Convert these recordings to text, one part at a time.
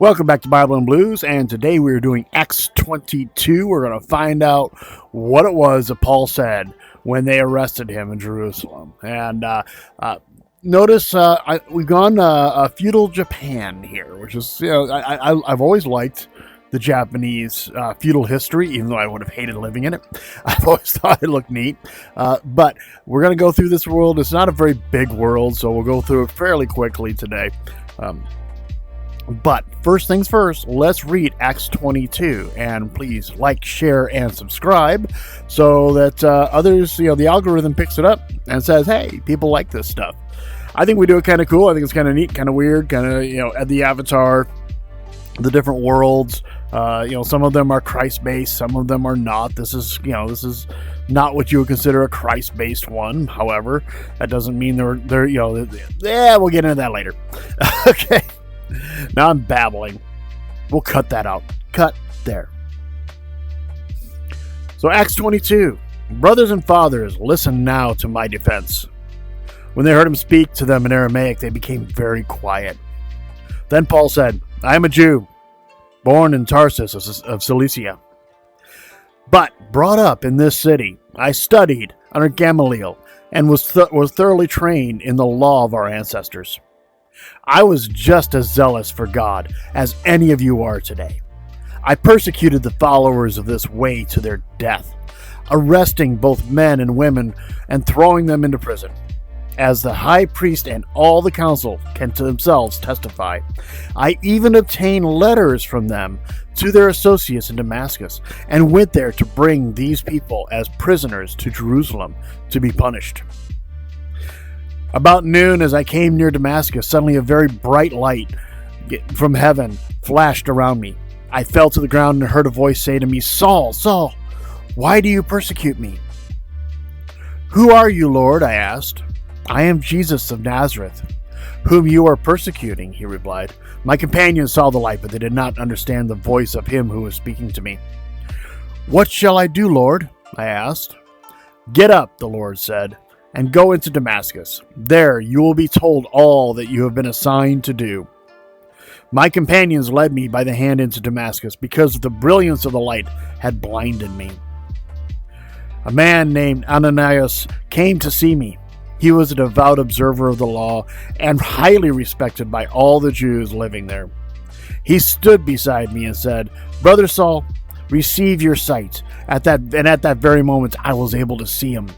Welcome back to Bible and Blues, and today we're doing Acts 22. We're going to find out what it was that Paul said when they arrested him in Jerusalem. And notice we've gone feudal Japan here, which is, I've always liked the Japanese feudal history, even though I would have hated living in it. I've always thought it looked neat. But we're going to go through this world. It's not a very big world, so we'll go through it fairly quickly today. But first things first, let's read Acts 22, and please like, share, and subscribe so that others, the algorithm picks it up and says, hey, people like this stuff. I think we do it kind of cool. I think it's kind of neat, kind of weird, kind of, the avatar, the different worlds. Some of them are Christ-based, some of them are not. This is not what you would consider a Christ-based one. However, that doesn't mean they're we'll get into that later. Okay. Now I'm babbling. We'll cut that out. Cut there. So Acts 22. Brothers and fathers, listen now to my defense. When they heard him speak to them in Aramaic, they became very quiet. Then Paul said, I am a Jew, born in Tarsus of Cilicia, but brought up in this city. I studied under Gamaliel and was thoroughly trained in the law of our ancestors. I was just as zealous for God as any of you are today. I persecuted the followers of this way to their death, arresting both men and women and throwing them into prison. As the high priest and all the council can to themselves testify, I even obtained letters from them to their associates in Damascus and went there to bring these people as prisoners to Jerusalem to be punished. About noon, as I came near Damascus, suddenly a very bright light from heaven flashed around me. I fell to the ground and heard a voice say to me, Saul, Saul, why do you persecute me? Who are you, Lord? I asked. I am Jesus of Nazareth, whom you are persecuting, he replied. My companions saw the light, but they did not understand the voice of him who was speaking to me. What shall I do, Lord? I asked. Get up, the Lord said, and go into Damascus. There you will be told all that you have been assigned to do. My companions led me by the hand into Damascus because the brilliance of the light had blinded me. A man named Ananias came to see me. He was a devout observer of the law and highly respected by all the Jews living there. He stood beside me and said, Brother Saul, receive your sight. At that very moment, I was able to see him.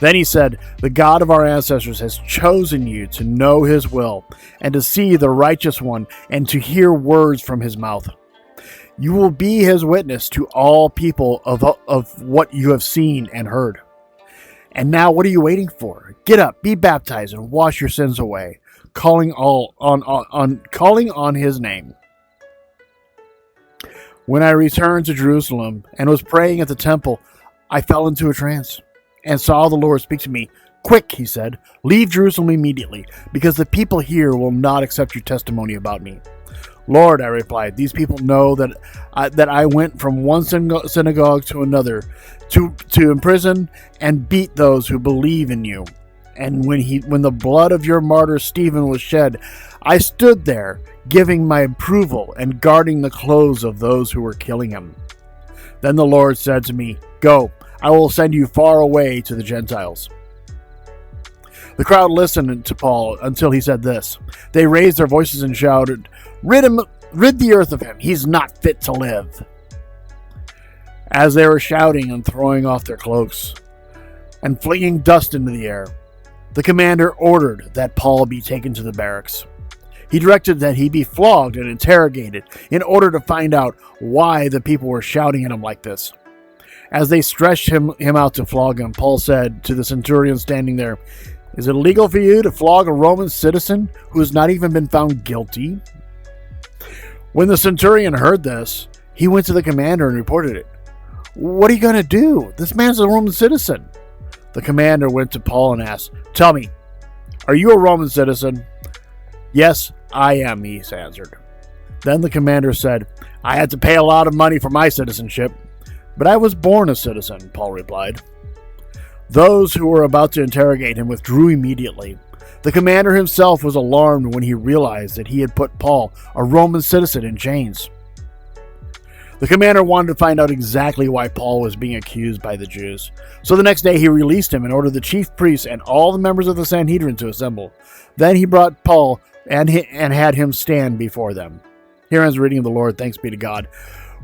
Then he said, the God of our ancestors has chosen you to know his will and to see the righteous one and to hear words from his mouth. You will be his witness to all people of what you have seen and heard. And now what are you waiting for? Get up, be baptized, and wash your sins away, calling on his name. When I returned to Jerusalem and was praying at the temple, I fell into a trance and saw the Lord speak to me. Quick, he said, leave Jerusalem immediately, because the people here will not accept your testimony about me. Lord, I replied, these people know that I went from one synagogue to another to imprison and beat those who believe in you. And when the blood of your martyr Stephen was shed, I stood there giving my approval and guarding the clothes of those who were killing him. Then the Lord said to me, Go, I will send you far away to the Gentiles. The crowd listened to Paul until he said this. They raised their voices and shouted, Rid the earth of him. He's not fit to live. As they were shouting and throwing off their cloaks and flinging dust into the air, the commander ordered that Paul be taken to the barracks. He directed that he be flogged and interrogated in order to find out why the people were shouting at him like this. As they stretched him out to flog him, Paul said to the centurion standing there, Is it illegal for you to flog a Roman citizen who has not even been found guilty? When the centurion heard this, he went to the commander and reported it. What are you going to do? This man's a Roman citizen. The commander went to Paul and asked, Tell me, are you a Roman citizen? Yes, I am, he answered. Then the commander said, I had to pay a lot of money for my citizenship, but I was born a citizen, Paul replied. Those who were about to interrogate him withdrew immediately. The commander himself was alarmed when he realized that he had put Paul, a Roman citizen, in chains. The commander wanted to find out exactly why Paul was being accused by the Jews. So the next day he released him and ordered the chief priests and all the members of the Sanhedrin to assemble. Then he brought Paul and had him stand before them. Here ends the reading of the Lord. Thanks be to God.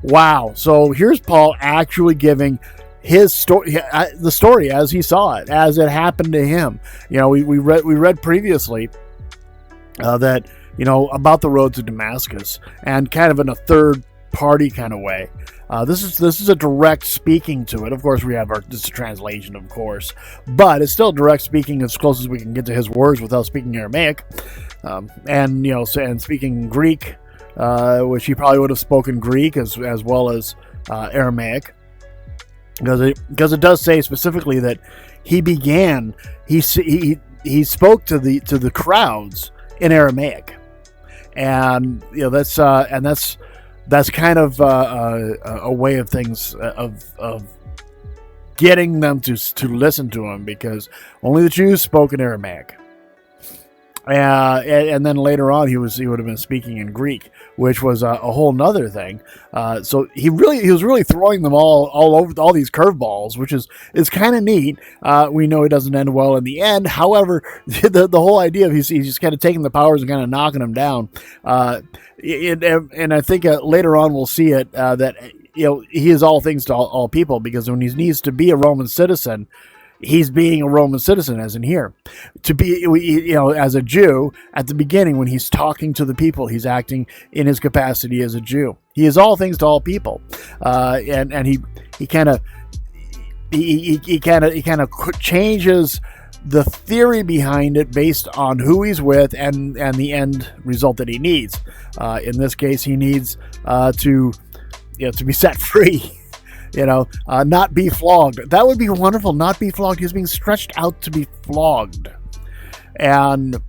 Wow. So here's Paul actually giving his story, the story as he saw it, as it happened to him. You know, we read previously that, you know, about the road to Damascus, and kind of in a third party kind of way. This is a direct speaking to it. Of course, we have this translation, of course, but it's still direct speaking as close as we can get to his words without speaking Aramaic, and speaking Greek, which he probably would have spoken Greek as well as Aramaic, because it does say specifically that he spoke to the crowds in Aramaic, and that's kind of a way of things of getting them to listen to him, because only the Jews spoke in Aramaic. And then later on, he would have been speaking in Greek, which was a whole nother thing. So he was really throwing them all over, all these curveballs, which is kind of neat. We know it doesn't end well in the end. However, the whole idea of he's just kind of taking the powers and kind of knocking them down. And I think later on we'll see it that he is all things to all people, because when he needs to be a Roman citizen, he's being a Roman citizen, as in here. To be, as a Jew, at the beginning, when he's talking to the people, he's acting in his capacity as a Jew. He is all things to all people, and he kind of changes the theory behind it based on who he's with and the end result that he needs. In this case, he needs to be set free. Not be flogged. That would be wonderful. Not be flogged. He's being stretched out to be flogged. And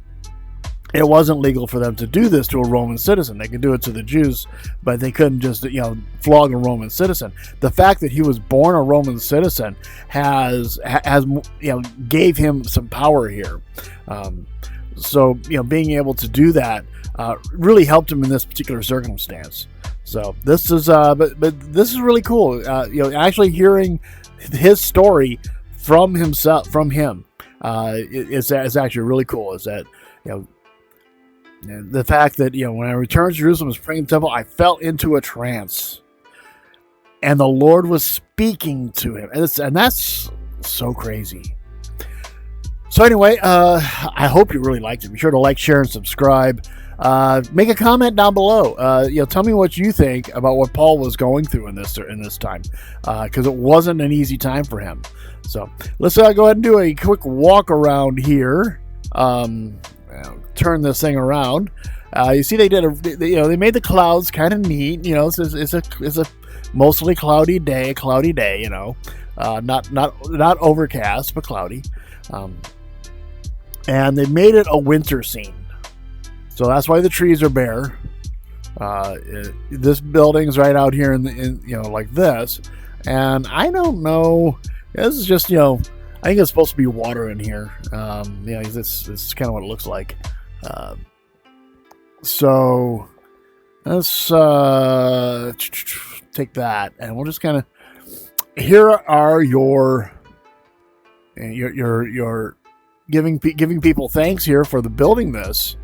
it wasn't legal for them to do this to a Roman citizen. They could do it to the Jews, but they couldn't just, flog a Roman citizen. The fact that he was born a Roman citizen has gave him some power here. So being able to do that really helped him in this particular circumstance. So this is, but this is really cool. Actually hearing his story from him, is actually really cool. Is that the fact that when I returned to Jerusalem, was praying in the temple, I fell into a trance, and the Lord was speaking to him, and that's so crazy. So anyway, I hope you really liked it. Be sure to like, share, and subscribe. Make a comment down below. Tell me what you think about what Paul was going through in this time, because it wasn't an easy time for him. So let's go ahead and do a quick walk around here. Turn this thing around. You see, they they made the clouds kind of neat. It's a mostly cloudy day. Not overcast, but cloudy. And they made it a winter scene. So that's why the trees are bare. This building's right out here in like this, and I don't know. This is just I think it's supposed to be water in here. This is kind of what it looks like. So let's take that, and we'll just kind of. Here are your giving people thanks here for the building this.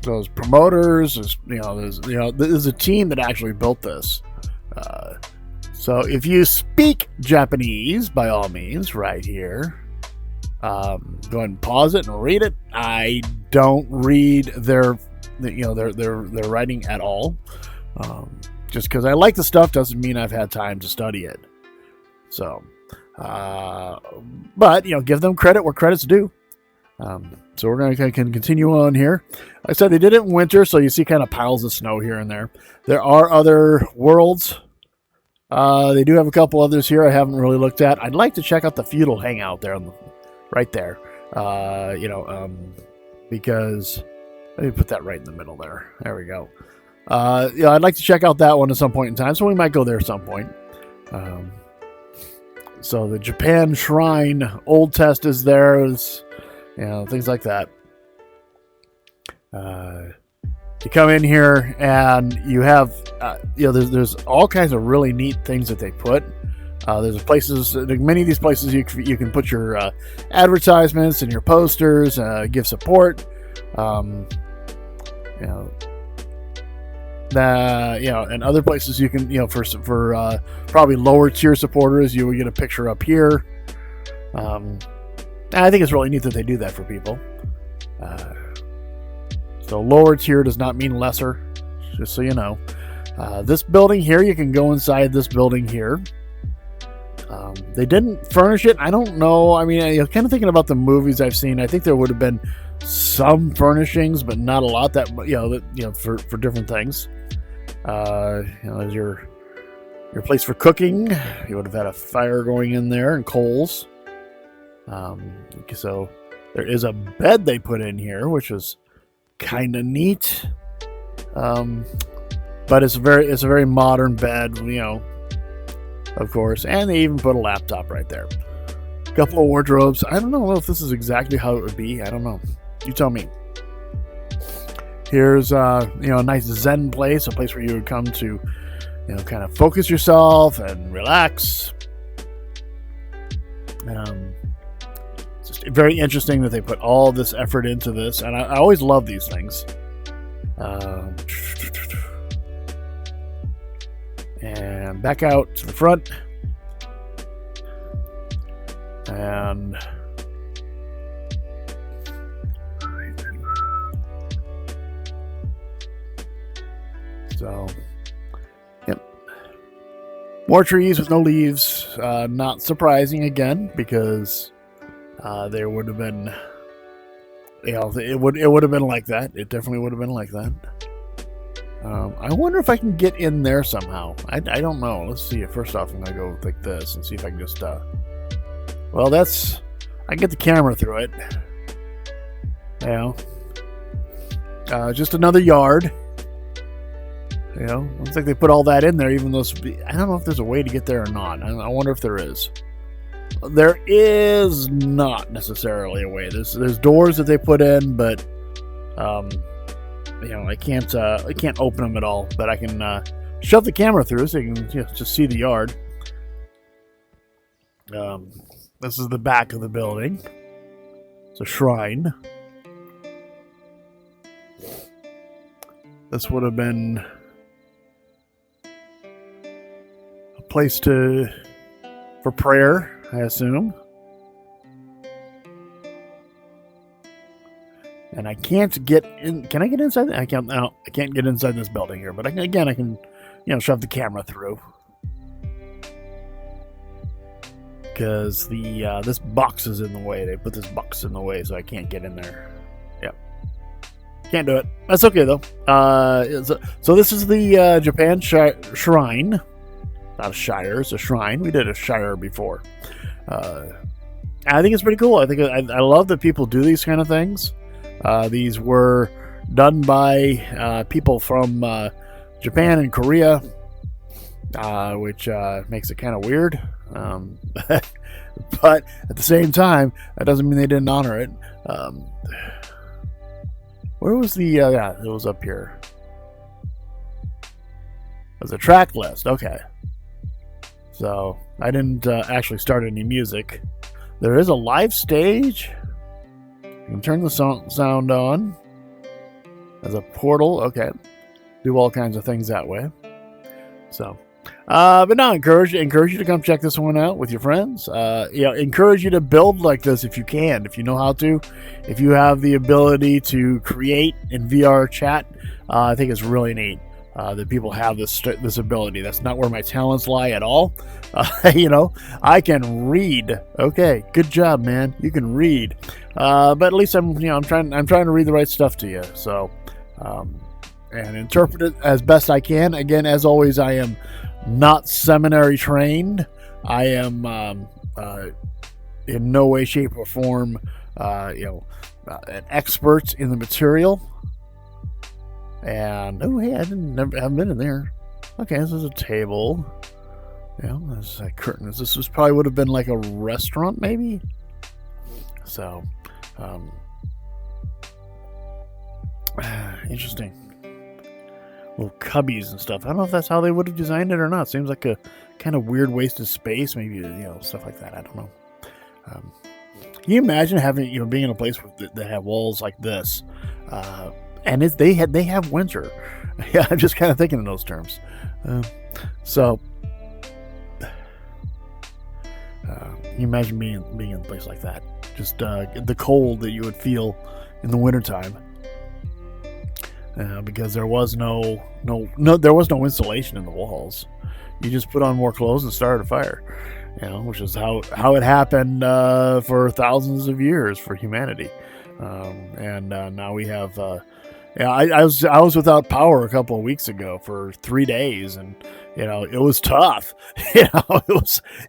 Those promoters, there's a team that actually built this. So if you speak Japanese, by all means, right here, go ahead and pause it and read it. I don't read their writing at all. Just because I like the stuff doesn't mean I've had time to study it. So, but give them credit where credit's due. So we're going to continue on here. Like I said, they did it in winter, so you see kind of piles of snow here and there. There are other worlds. They do have a couple others here I haven't really looked at. I'd like to check out the feudal hangout there, right there. Because let me put that right in the middle there. There we go. I'd like to check out that one at some point in time, so we might go there at some point. So the Japan Shrine old test is there, things like that. You come in here and you have, there's all kinds of really neat things that they put. There's places, many of these places you can put your advertisements and your posters, give support. And other places you can, for probably lower tier supporters, you would get a picture up here. And I think it's really neat that they do that for people. So lower tier does not mean lesser, just so you know. This building here, you can go inside this building here. They didn't furnish it. I don't know. I mean, kind of thinking about the movies I've seen, I think there would have been some furnishings, but not a lot. For different things. There's your place for cooking. You would have had a fire going in there and coals. So there is a bed they put in here, which is kind of neat. But it's a very modern bed, of course, and they even put a laptop right there. A couple of wardrobes. I don't know if this is exactly how it would be. I don't know. You tell me. Here's a nice Zen place, a place where you would come to, kind of focus yourself and relax. It's just very interesting that they put all this effort into this, and I always love these things. And back out to the front. And so, yep. More trees with no leaves. Not surprising again, because there would have been, it would have been like that. It definitely would have been like that. I wonder if I can get in there somehow. I don't know. Let's see. First off, I'm going to go like this and see if I can just, I can get the camera through it. Just another yard. Looks like they put all that in there, even though I don't know if there's a way to get there or not. I wonder if there is. There is not necessarily a way. There's doors that they put in, but, I can't open them at all, but I can shove the camera through so you can just see the yard. This is the back of the building. It's a shrine. This would have been a place for prayer, I assume. And I can't get in. Can I get inside? I can't. No, I can't get inside this building here. But I can, shove the camera through. Because this box is in the way. They put this box in the way, so I can't get in there. Yep. Can't do it. That's okay though. So this is the Japan Shrine. Not a shire. It's a shrine. We did a shire before. I think it's pretty cool. I think I love that people do these kind of things. These were done by people from Japan and Korea, which makes it kind of weird. But at the same time, that doesn't mean they didn't honor it. Where was the... it was up here. It was a track list. Okay. So, I didn't actually start any music. There is a live stage. You can turn the sound on. There's a portal. Okay. Do all kinds of things that way. So, but no, encourage you to come check this one out with your friends. Encourage you to build like this if you can, if you know how to, if you have the ability to create in VRChat. I think it's really neat that people have this ability. That's not where my talents lie at all. I can read. Okay, good job, man. You can read, but at least I'm trying to read the right stuff to you. So, and interpret it as best I can. Again, as always, I am not seminary trained. I am in no way, shape, or form, an expert in the material. And hey, I haven't been in there. Okay, this is a table. There's like curtains. This was probably would have been like a restaurant, maybe. So, interesting. Little cubbies and stuff. I don't know if that's how they would have designed it or not. Seems like a kind of weird waste of space. Maybe stuff like that. I don't know. Can you imagine having being in a place that have walls like this, and they have winter? Yeah, I'm just kind of thinking in those terms. So, can you imagine being in a place like that? Just the cold that you would feel in the wintertime. Because there was no insulation in the walls. You just put on more clothes and started a fire, which is how it happened for thousands of years for humanity. And now we have. I was without power a couple of weeks ago for 3 days, and it was tough. It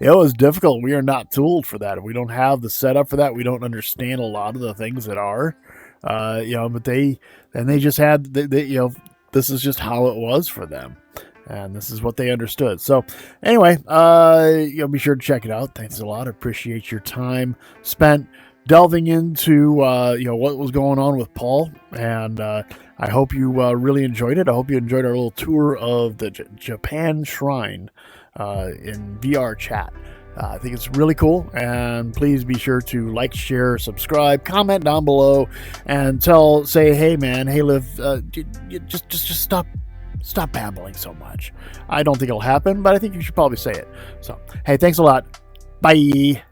was difficult. We are not tooled for that. We don't have the setup for that. We don't understand a lot of the things that are. But they just had, this is just how it was for them. And this is what they understood. So anyway, be sure to check it out. Thanks a lot. Appreciate your time spent delving into, what was going on with Paul. And I hope you really enjoyed it. I hope you enjoyed our little tour of the Japan Shrine in VRChat. I think it's really cool, and please be sure to like, share, subscribe, comment down below, and say, hey man, hey Liv, just stop babbling so much. I don't think it'll happen, but I think you should probably say it. So, hey, thanks a lot. Bye.